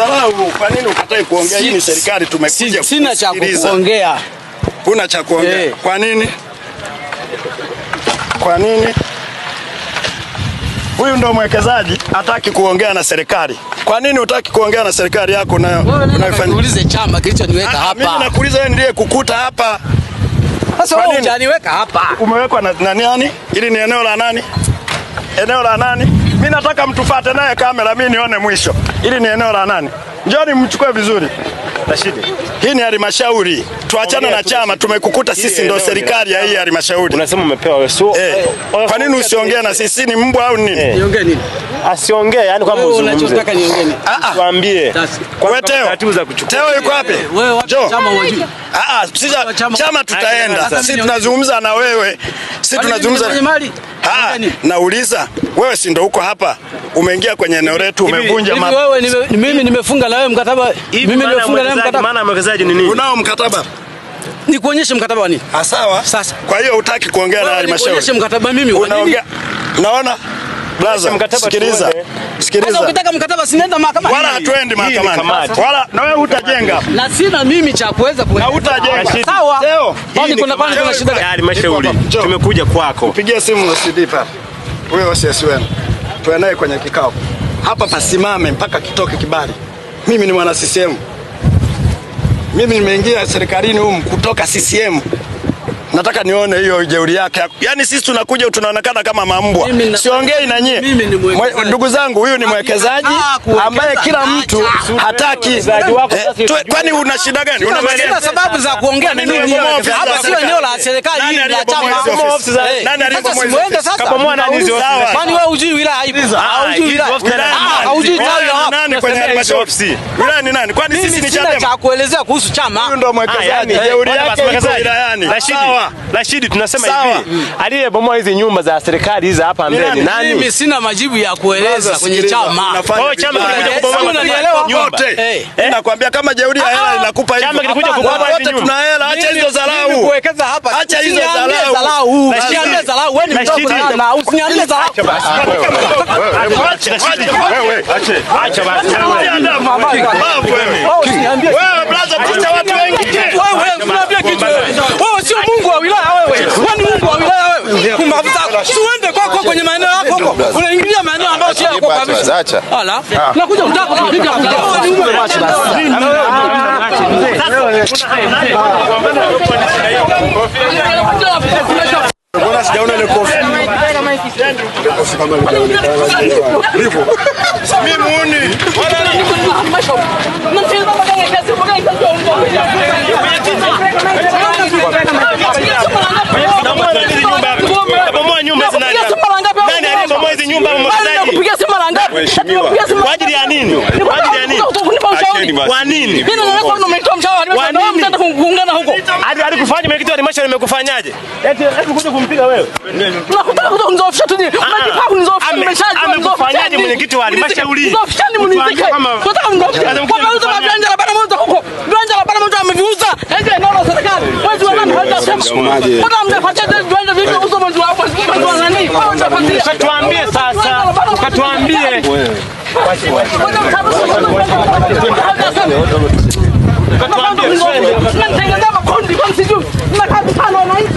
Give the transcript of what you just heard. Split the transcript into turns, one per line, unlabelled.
dharau. Kwa nini ukatae kuongea? Hii ni serikali, tumekuja.
Sina cha kuongea.
Huna cha kuongea. Kwa nini? Kwa nini? Huyu ndo mwekezaji hataki kuongea na serikali. Kwa nini hutaki kuongea na serikali yako unayofanya?
Niulize chama kilichoniweka hapa.
Mimi nakuuliza wewe ndiye kukuta hapa.
Sasa wewe hujaniweka hapa.
Umewekwa na nani? Hili ni eneo la nani? Eneo la nani? Mimi nataka mtufuate naye kamera mimi nione mwisho. Hili ni eneo la nani? Njoni mchukue vizuri. Rashidi. Hii ni halmashauri. Tuachana na chama, tumekukuta sisi ndo serikali ya hii halmashauri.
Unasema umepewa wewe.
Kwa nini usiongee na sisi? Ni mbwa au nini?
Niongee nini?
Asiongee, yani kwamba uzungumze.
Unachotaka niongee nini?
Tuambie.
Wewe Teo yuko wapi?
Wewe chama wajui.
Sisi chama tutaenda. Sisi tunazungumza na wewe. Sisi tunazungumza. Nauliza, wewe si ndo uko hapa? Umeingia kwenye eneo letu, umevunja
mimi nimefunga na wewe mkataba. Mimi nimefunga na wewe mkataba.
Maana mwekezaji ni nini?
Unao mkataba?
Nikuonyeshe mkataba wa nini?
Sawa.
Sasa.
Kwa hiyo hutaki kuongea na halmashauri.
Nikuonyeshe mkataba mimi wa nini?
Unaongea. Unaona? Blaza, sikiliza.
Sasa ukitaka mkataba sinaenda mahakamani.
Wala hatuendi mahakamani. Wala na wewe hutajenga.
Na sina mimi cha kuweza
na hutajenga.
Sawa.
Leo.
Kwani kuna shida gani?
Halmashauri. Tumekuja kwako.
Pigia simu na CD pale. Wewe OCS tuendae kwenye kikao. Hapa pasimame mpaka kitoke kibali. Mimi ni mwana CCM. Mimi nimeingia serikalini humu kutoka CCM. Nataka nione hiyo jeuri yake. Yaani sisi tunakuja tunaonekana kama mambwa. Siongei na nyie. Ndugu zangu, huyu ni mwekezaji ambaye kila mtu hataki. Kwani una shida gani?
Una sababu za kuongea na mimi. Hapa sio eneo la serikali hili la chama.
Nani alipomweza?
Kabomoa nani hizo ofisi?
Kwani wewe hujui wilaya haipo? Hujui wilaya. Hujui tawi la
nani kwenye halmashauri? Wilaya ni nani? Kwani sisi ni chama?
Sina cha kuelezea kuhusu chama.
Huyu ndo mwekezaji. Jeuri yake iko wilayani.
Rashidi, tunasema hivi, aliyebomoa hizi nyumba za serikali hizi hapa mbele nani?
Mimi sina majibu ya kueleza kwenye chama.
Chama kilikuja kubomoa
unanielewa
yote. Nakwambia kama jeuri ya hela inakupa hivi.
Chama kilikuja kubomoa hizi nyumba.
Tuna hela, acha hizo dharau.
Kuwekeza hapa.
Acha hizo dharau.
Usiniambie dharau, wewe ni mdogo sana. Usiniambie dharau.
Acha basi.
Wewe brother, tucha watu wengi.
Wewe unaniambia kitu. Wewe sio Mungu wa wilaya wewe. Wewe ni Mungu wa wilaya wewe. Kumbavu zako. Usiende kwako kwenye maeneo yako huko. Unaingilia maeneo ambayo sio yako kabisa.
Acha.
Hala. Nakuja unataka kupiga kuja. Acha basi.
Mbona sijaona ile kofi? Kofi kama hivyo. Mimi muuni.
Kwa ajili ya nini? Kwa ajili ya nini? Kwa nini? Hadi alikufanya mwenyekiti wa halmashauri imekufanyaje? Eti kuja kumpiga wewe.
Unakutaka kuja kunizofisha tu. Unajipaka kunizofisha nimeshaje.
Amekufanyaje mwenyekiti wa halmashauri?
Kunizofishani mnizike. Unataka kunizofisha. Kwa mauzo mabanja la bana mauzo huko. Viwanja la bana mauzo ameviuza. Hizo eneo la serikali. Mwezi wa nani hajasema. Mbona mnafuatia viwanja vile uzo mwezi wa hapo. Mwezi wa nani?
Ukatuambie sasa. Ukatuambie.
Tunatengeza makundi kwa sijui. Mnakaa sana wananchi.